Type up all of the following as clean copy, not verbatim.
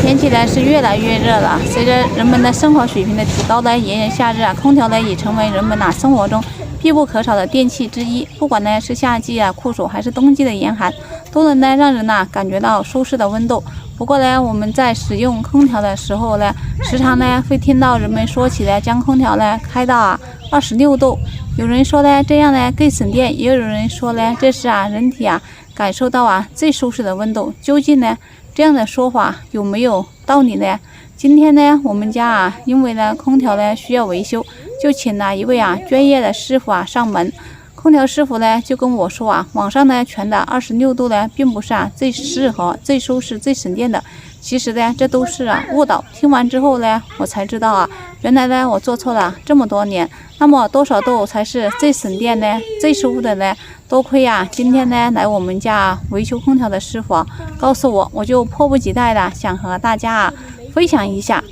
天气呢是越来越热了。随着人们的生活水平的提高呢，炎炎夏日啊，空调呢已成为人们生活中必不可少的电器之一。不管呢是夏季啊酷暑，还是冬季的严寒，都能呢让人感觉到舒适的温度。不过呢，我们在使用空调的时候呢，时常呢会听到人们说起呢，将空调呢开到26度。有人说呢这样呢更省电，也有人说呢这是人体感受到最舒适的温度。究竟呢这样的说法有没有道理呢？今天呢我们家因为呢空调呢需要维修，就请了一位专业的师傅上门。空调师傅呢就跟我说网上呢传的26度呢并不是最适合、最舒适、最省电的。其实呢这都是误导。听完之后呢我才知道原来呢我做错了这么多年。那么多少度才是最省电呢、最舒服的呢？多亏今天呢来我们家维修空调的师傅告诉我，我就迫不及待的想和大家分享一下。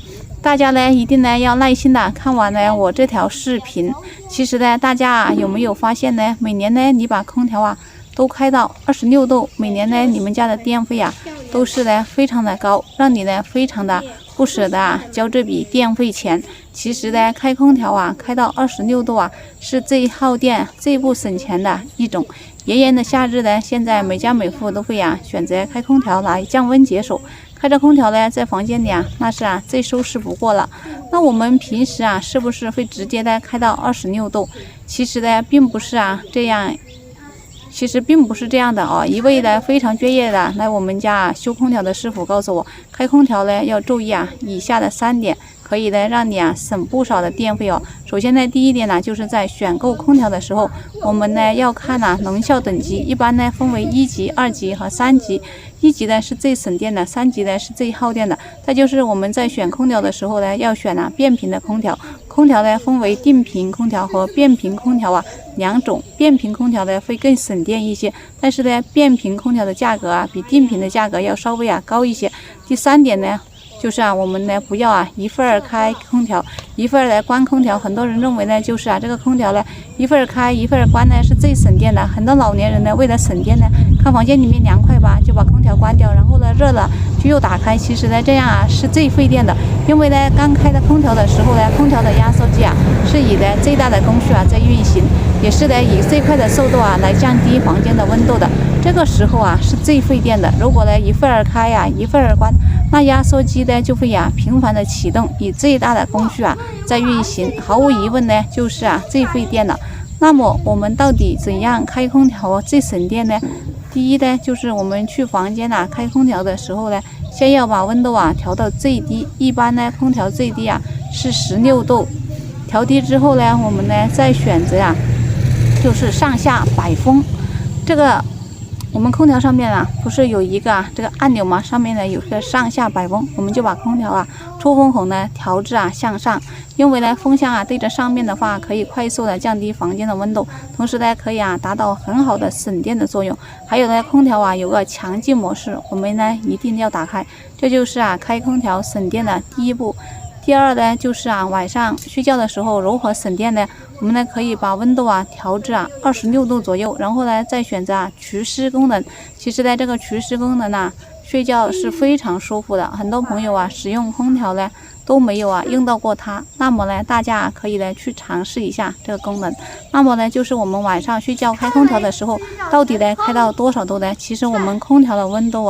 大家呢一定呢要耐心的看完呢我这条视频。其实呢大家有没有发现呢，每年呢你把空调都开到26度，每年呢你们家的电费都是呢非常的高，让你呢非常的不舍得交这笔电费钱。其实呢开空调开到26度是最耗电、最不省钱的一种。炎炎的夏日呢，现在每家每户都会选择开空调来降温解暑。开着空调呢在房间里那是最舒适不过了。那我们平时是不是会直接的开到26度？其实呢并不是这样。其实并不是这样的一位呢非常专业的来我们家修空调的师傅告诉我，开空调呢要注意以下的3点，可以呢让你省不少的电费首先呢，第一点就是在选购空调的时候，我们呢要看能效等级，一般呢分为1级、2级和3级。1级呢是最省电的，3级呢是最耗电的。再就是我们在选空调的时候呢，要选变频的空调。空调呢分为定频空调和变频空调2种。变频空调呢会更省电一些，但是呢变频空调的价格比定频的价格要稍微高一些。第3点呢就是我们呢不要一会儿开空调一会儿来关空调。很多人认为呢就是这个空调呢一会儿开一会儿关呢是最省电的。很多老年人呢为了省电呢，看房间里面凉快吧就把空调关掉，然后呢热了就又打开。其实呢这样是最费电的。因为呢刚开的空调的时候呢，空调的压缩机是以最大的功率在运行，也是呢以最快的速度来降低房间的温度的。这个时候是最费电的。如果呢一会儿开一会儿关，那压缩机呢就会频繁的启动，以最大的功率在运行，毫无疑问呢就是最费电了。那么我们到底怎样开空调最省电呢？第一呢就是我们去房间开空调的时候呢，先要把温度调到最低。一般呢空调最低是16度。调低之后呢，我们呢再选择就是上下摆风。这个我们空调上面不是有一个这个按钮吗？上面呢有个上下摆风，我们就把空调出风口呢调至向上。因为呢风向对着上面的话，可以快速的降低房间的温度，同时呢可以达到很好的省电的作用。还有呢空调有个强劲模式，我们呢一定要打开。这就是开空调省电的第一步。第二呢就是晚上睡觉的时候如何省电呢？我们呢可以把温度调至26度左右，然后呢再选择除湿功能。其实呢这个除湿功能睡觉是非常舒服的。很多朋友使用空调呢都没有用到过它。那么呢大家可以去尝试一下这个功能。那么呢就是我们晚上睡觉开空调的时候，到底呢开到多少度呢？其实我们空调的温度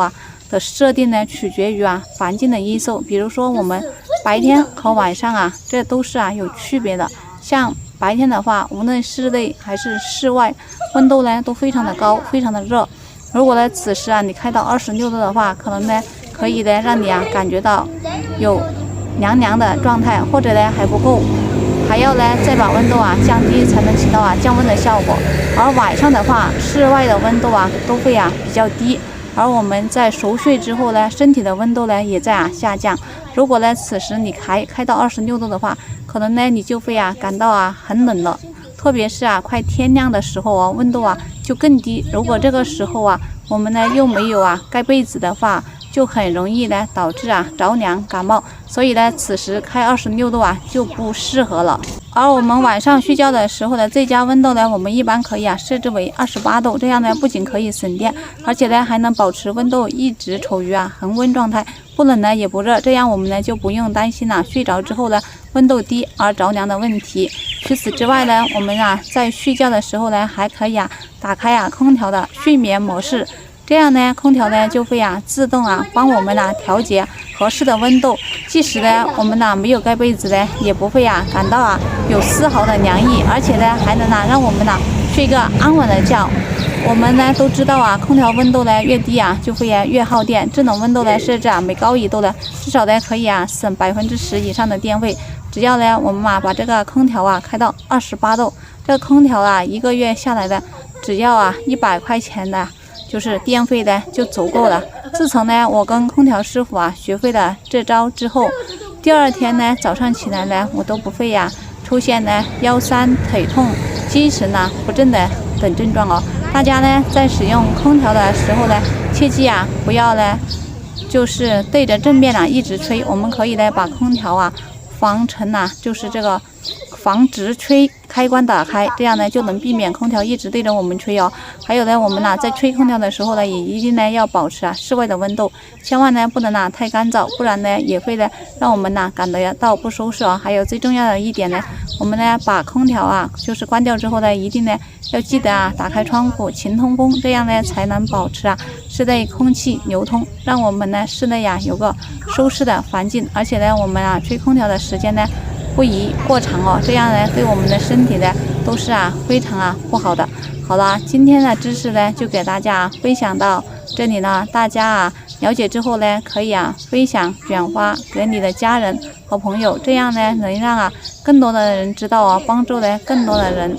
的设定呢取决于环境的因素。比如说我们白天和晚上这都是有区别的。像白天的话，无论室内还是室外，温度呢都非常的高，非常的热。如果呢此时你开到26度的话，可能呢可以呢让你感觉到有凉凉的状态，或者呢还不够，还要呢再把温度降低，才能起到降温的效果。而晚上的话，室外的温度都会比较低，而我们在熟睡之后呢，身体的温度呢也在下降。如果呢此时你开到26度的话，可能呢你就会感到很冷了。特别是快天亮的时候温度就更低。如果这个时候我们呢又没有盖被子的话，就很容易呢导致着凉感冒。所以呢此时开26度就不适合了。而我们晚上睡觉的时候的最佳温度呢，我们一般可以设置为28度，这样呢不仅可以省电，而且呢还能保持温度一直处于恒温状态，不冷呢也不热，这样我们呢就不用担心睡着之后呢温度低而着凉的问题。除此之外呢，我们在睡觉的时候呢还可以打开空调的睡眠模式。这样呢，空调呢就会自动帮我们调节合适的温度，即使呢我们没有盖被子呢，也不会感到有丝毫的凉意，而且呢还能让我们睡一个安稳的觉。我们呢都知道空调温度呢越低就会越耗电，这种温度呢设置每高1度呢，至少呢可以省10%以上的电费。只要呢我们把这个空调开到28度，这个空调一个月下来的只要100块钱的。就是电费呢就足够了。自从呢我跟空调师傅学会了这招之后，第2天呢早上起来呢我都不会出现呢腰酸腿痛、精神不振的等症状哦。大家呢在使用空调的时候呢，切记不要呢就是对着正面一直吹，我们可以呢把空调防成就是这个防直吹开关打开，这样呢就能避免空调一直对着我们吹哦。还有呢，我们在吹空调的时候呢，也一定呢要保持室外的温度，千万呢不能太干燥，不然呢也会呢让我们感得到不舒适哦。还有最重要的一点呢，我们呢把空调就是关掉之后呢，一定呢要记得打开窗户勤通风，这样呢才能保持室内空气流通，让我们呢室内有个舒适的环境。而且呢，我们吹空调的时间呢不宜过长哦，这样呢对我们的身体呢都是非常不好的。好了，今天的知识呢就给大家分享到这里了，大家了解之后呢可以分享转发给你的家人和朋友，这样呢能让更多的人知道帮助呢更多的人。